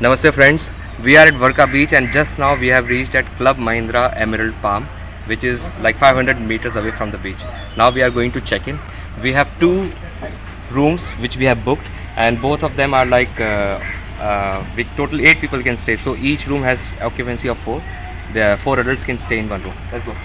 Namaste friends, we are at Varca Beach and just now we have reached at Club Mahindra Emerald Palm, which is like 500 meters away from the beach. Now we are going to check in. We have two rooms which we have booked and both of them are like with total 8 people can stay. So each room has occupancy of 4. The 4 adults can stay in one room. Let's go.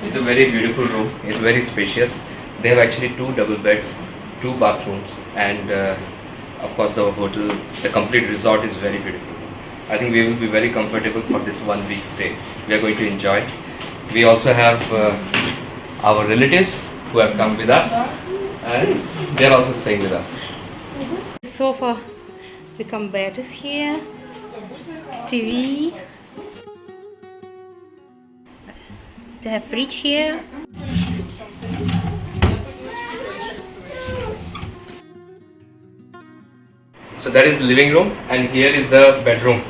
It's a very beautiful room. It's very spacious. They have actually 2 double beds, 2 bathrooms, and of course the hotel, the complete resort is very beautiful. I think we will be very comfortable for this 1 week stay. We are going to enjoy. We also have our relatives who have come with us, and they are also staying with us. Sofa become bed is here. TV. They have fridge here. So that is the living room, and here is the bedroom.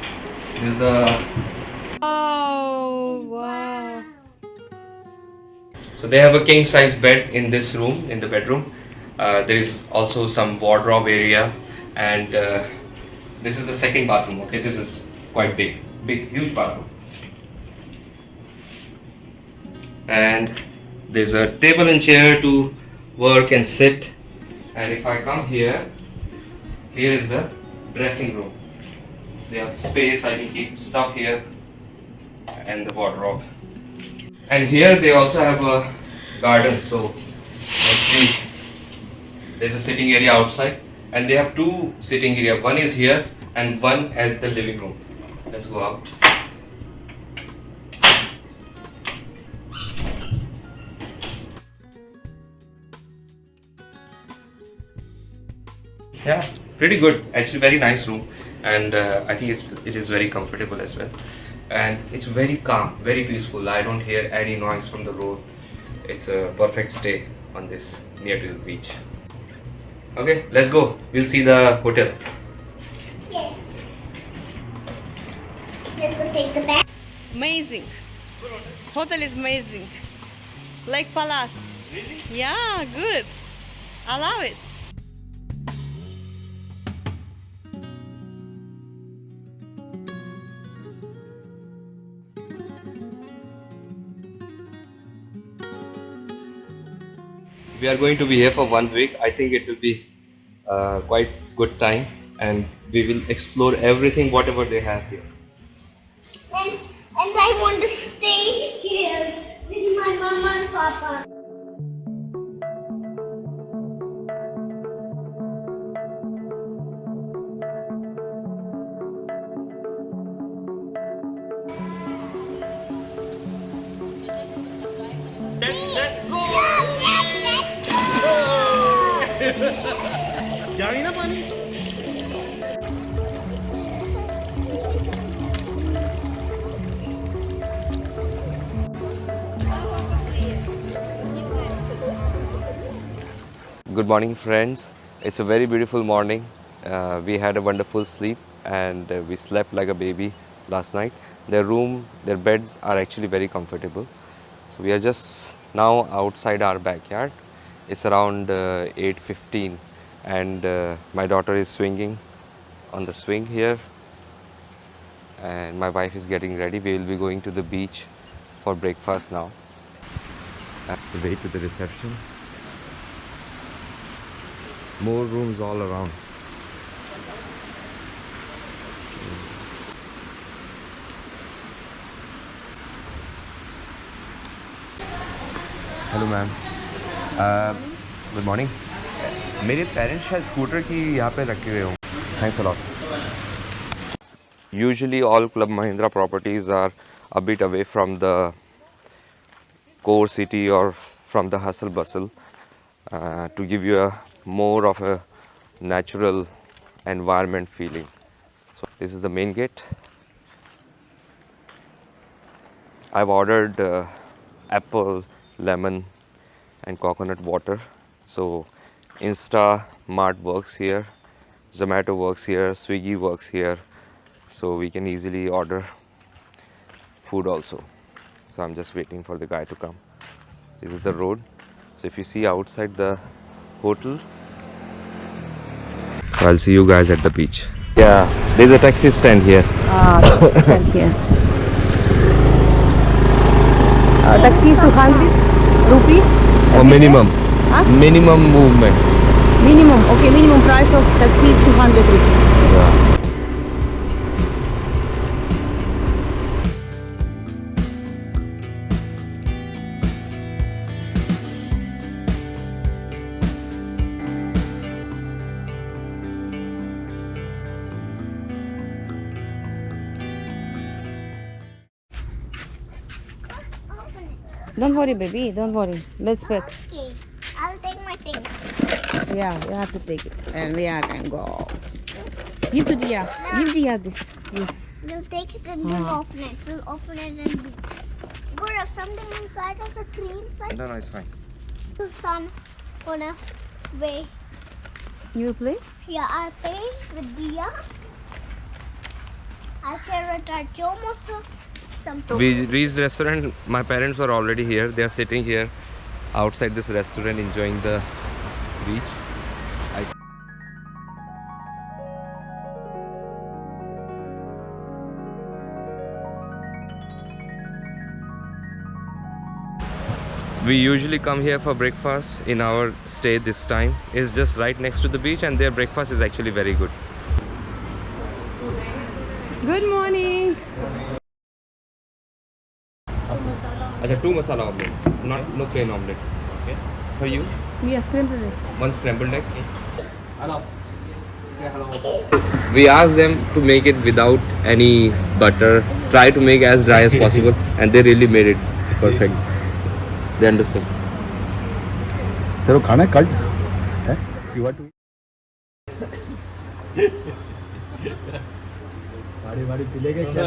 This is the Oh wow! So they have a king size bed in this room, in the bedroom. There is also some wardrobe area, and this is the second bathroom. Okay, this is quite big, huge bathroom. And there's a table and chair to work and sit. And if I come here, here is the dressing room. They have space, I can keep stuff here, and the wardrobe. And here they also have a garden, so actually there's a sitting area outside, and they have 2 sitting area. One is here and one at the living room. Let's go out. Yeah, pretty good. Actually, very nice room, and I think it is very comfortable as well, and it's very calm, very peaceful. I don't hear any noise from the road. It's a perfect stay on this near to the beach. Okay, let's go. We'll see the hotel. Yes. Let's go take the bag. Amazing. Hotel is amazing. Lake Palace. Really? Yeah, good. I love it. We are going to be here for 1 week. I think it will be quite good time, and we will explore everything whatever they have here. And I want to stay here with my mama and papa. Set, go! जानी ना पानी Good morning, friends. It's a very beautiful morning. We had a wonderful sleep and we slept like a baby last night. Their beds are actually very comfortable. So we are just now outside our backyard. It's around 8:15 and my daughter is swinging on the swing here and my wife is getting ready. We will be going to the beach for breakfast now. I have to wait to the reception. More rooms all around. Hello ma'am good morning मेरे parents शायद scooter की यहाँ पे रखे हुए हों thanks a lot usually all club Mahindra properties are a bit away from the core city or from the hustle bustle to give you a more of a natural environment feeling. So this is the main gate. I've ordered apple, lemon and coconut water. So Instamart works here, Zomato works here, Swiggy works here. So we can easily order food also. So I'm just waiting for the guy to come. This is the road. So if you see outside the hotel, so I'll see you guys at the beach. Yeah, there's a taxi stand here. Thank you. Taxi is 200 rupee. Or minimum. Huh? Minimum movement. Minimum. Okay, minimum price of taxi is 200 rupee. Yeah. Don't worry, baby. Don't worry. Let's pack. Okay, I'll take my things. Yeah, you have to take it. And we are going to go. Give to Dia. Give Dia this. Give. We'll take it and we'll open it. We'll open it and beach. Go to something inside. There's a tree inside. No, it's fine. The sun gonna way. You will play? Yeah, I'll play with Dia. I'll share it at Jomo's some. We reached the restaurant. My parents were already here. They are sitting here outside this restaurant enjoying the beach. We usually come here for breakfast in our stay this time. It's just right next to the beach and their breakfast is actually very good. Good morning. Achha, 2 masala omelette, no plain omelette. Okay. For you, Yes, scrambled egg. 1 scrambled egg. Hello. Say hello. We asked them to make it without any butter. Try to make as dry as possible, and they really made it perfect. They understand. तेरे को खाना है cut है you want to बाड़ी बाड़ी पिलेगा क्या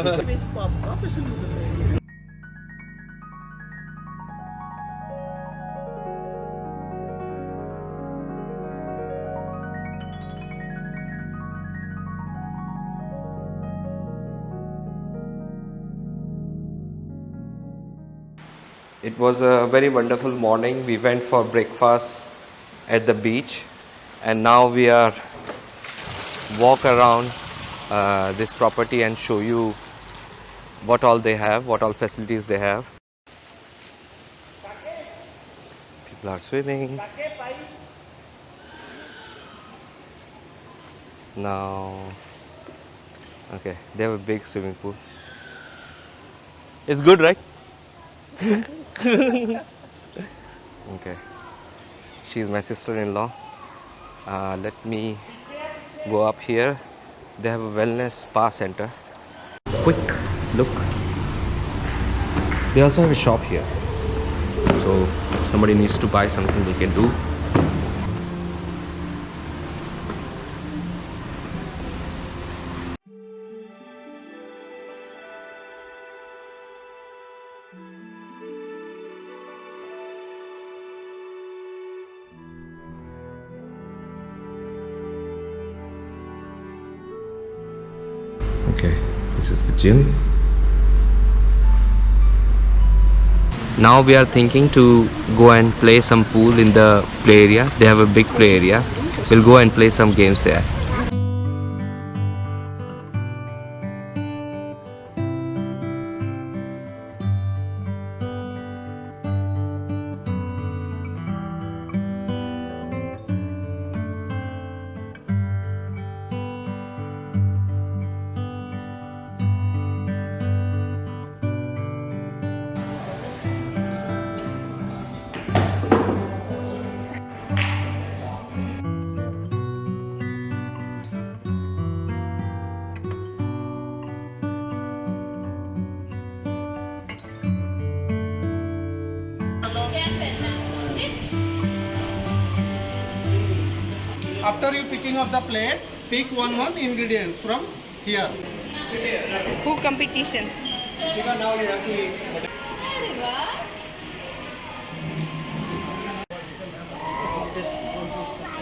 It was a very wonderful morning. We went for breakfast at the beach, and now we are walk around this property and show you what all they have, what all facilities they have. People are swimming. Now, okay, they have a big swimming pool. It's good, right? Okay, she's my sister-in-law. Let me go up here. They have a wellness spa center. Quick look. They also have a shop here. So if somebody needs to buy something, they can do. Okay, this is the gym. Now we are thinking to go and play some pool in the play area. They have a big play area. We'll go and play some games there. After you picking up the plate, pick one ingredients from here. Who competition?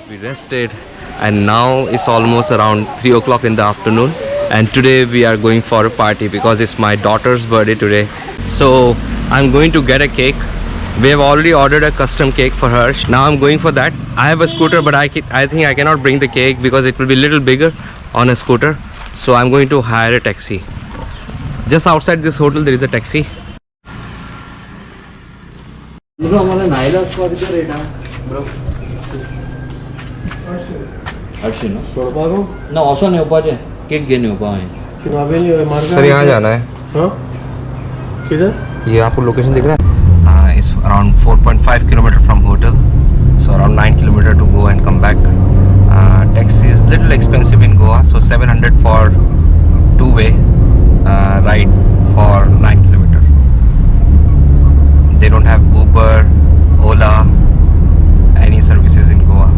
We rested and now it's almost around 3 o'clock in the afternoon, and today we are going for a party because it's my daughter's birthday today. So I'm going to get a cake. We have already ordered a custom cake for her. Now I'm going for that. I have a scooter, but I think I cannot bring the cake because it will be a little bigger on a scooter. So I'm going to hire a taxi. Just outside this hotel there is a taxi. ना असं नेवपाचें cake घेवन येवपाक sir यहाँ जाना है. किधर? ये आपको लोकेशन दिख रहा है? It's around 4.5 kilometer from hotel, so around 9 kilometer to go and come back. Taxi is little expensive in Goa, so 700 for two-way ride for 9 kilometer. They don't have Uber, Ola, any services in Goa.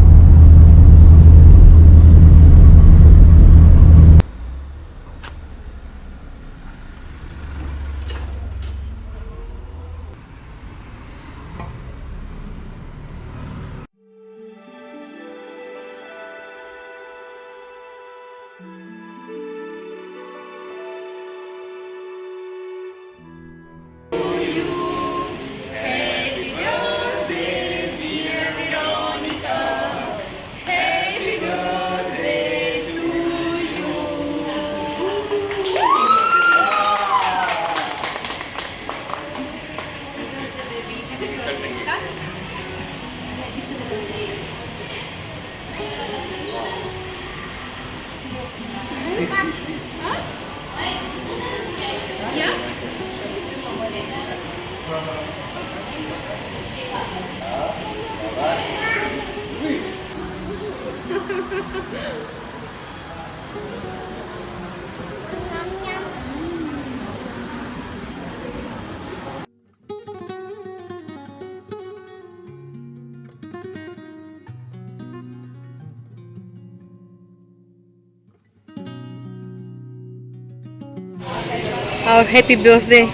Our happy birthday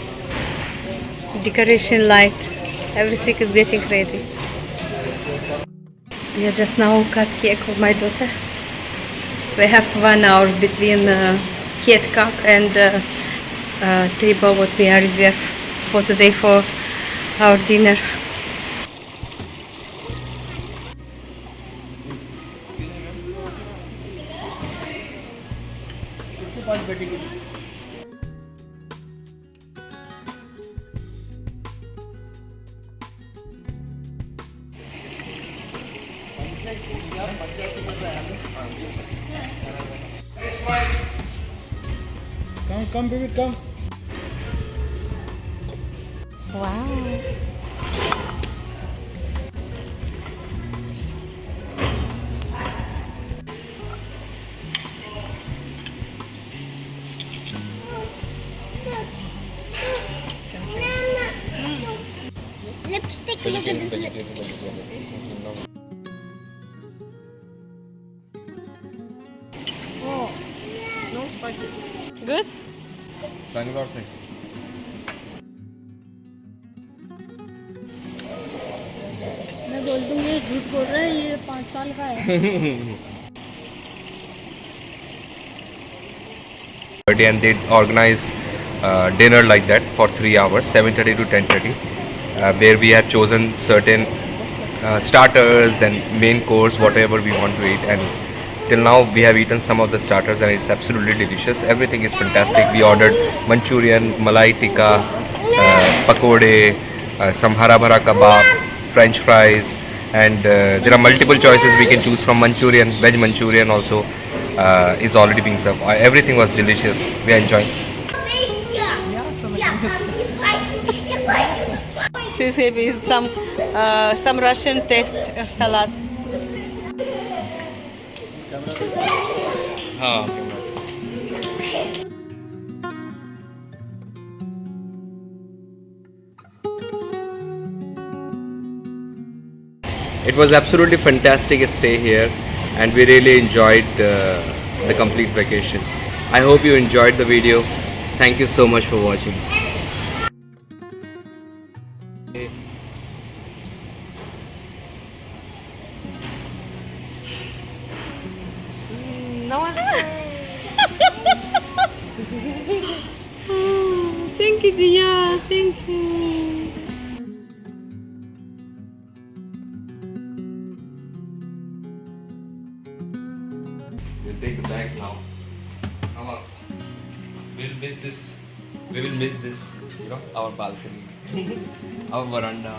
decoration light, everything is getting ready. We are just now cut cake for my daughter. We have 1 hour between cake cut and table what we are reserved for today for our dinner. Come baby, come. Wow. Lipstick Look at this lips. Oh, no spicy. Good? Bangalore से. मैं बोल दूंगी ये झूठ बोल रहा है, ये 5 साल का है. And they organize dinner like that for 3 hours, 7:30 to 10:30, where we had chosen certain starters, then main course, whatever we want to eat. And till now we have eaten some of the starters and it's absolutely delicious. Everything is fantastic. We ordered Manchurian, Malai Tikka, pakode, some hara bhara kebab, French fries, and there are multiple choices we can choose from. Manchurian, veg Manchurian also is already being served. Everything was delicious. We are enjoying. She's having some Russian taste salad. It was absolutely fantastic stay here, and we really enjoyed the complete vacation. I hope you enjoyed the video. Thank you so much for watching. Thank you, Dia. Thank you. We'll take the bags now. Come on. We'll miss this. We will miss this. You know, our balcony, our veranda.